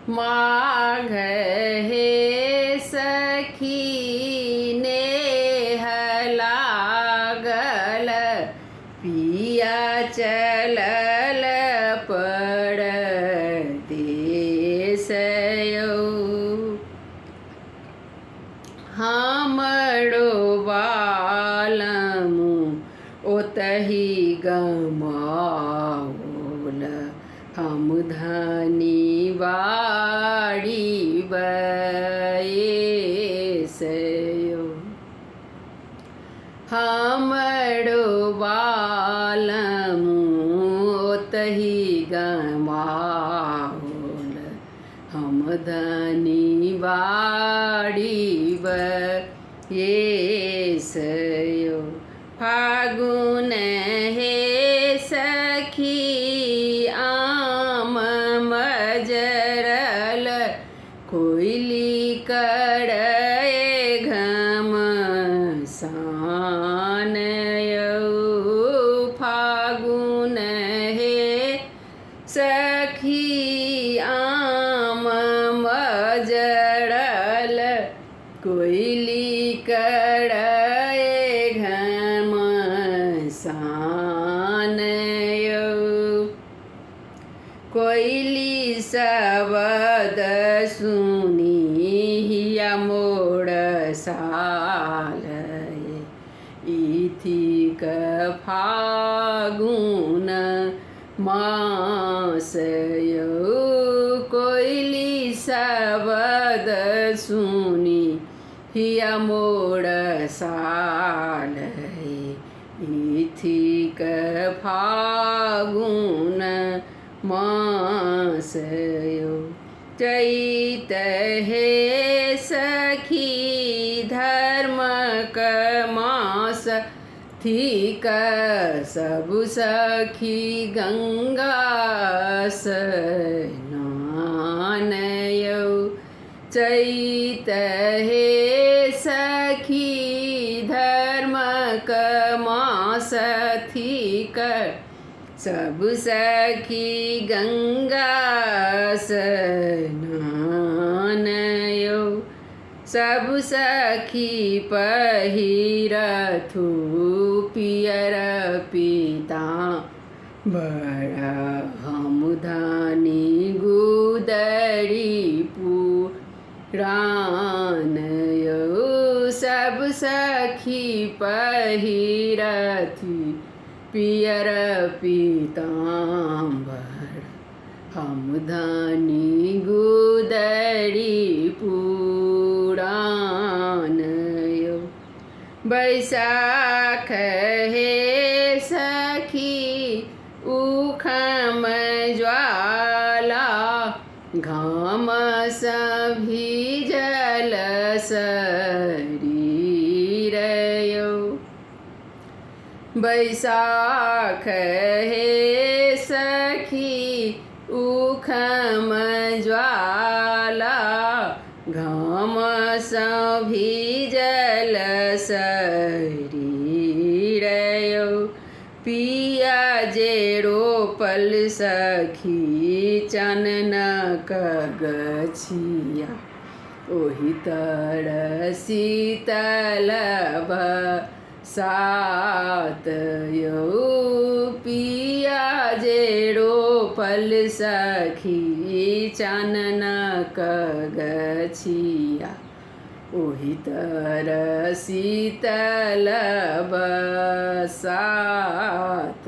माघ हे सखी नेह लागल, पिया चलल परदेस यौ। हमरो बालमु ओतहि गमाओल, हम धनी बाड़ी बयस यौ। हमरो बालमु ओतहि गमाओल, हम धनी बाड़ी बयस यौ। फागुन हे सखी आम मजरल, कोयली करए घमसान यौ। फागुन हे सखी आम मजरल, कोयली करए घमसान यौ। कोयली शब्द सुनी हिया मोर सालय, इथिक फागुन मास यौ। कोयली शब्द सुनी हिया मोर सालय, इथिक फागुन मास यौ। चैत हे सखी धर्मक मास, थिक सब सखी गंगा स्नान यौ। चैत हे सखी धर्मक मास, थिक सब सखी गंगा स्नान यौ। सब सखी पहिरथु पियर पीतांबर, हम धनी गुदरी पुराण यौ। सब सखी पहिरथु पियर पीतांबर, हम धनी गुदरी पुराण यौ। बैसाख हे सखी उखम ज्वाला, घाम सँ भीजल शरीर यौ। बैसाख हे सखी उखम ज्वाला, घाम सँ भीजल शरीर यौ। पिया जे रोपल सखी चननक गछिया, ओहि तर शीतल सात यौ। पिया जे रोपल सखी चननक गछिया, ओहि तर शीतल सात।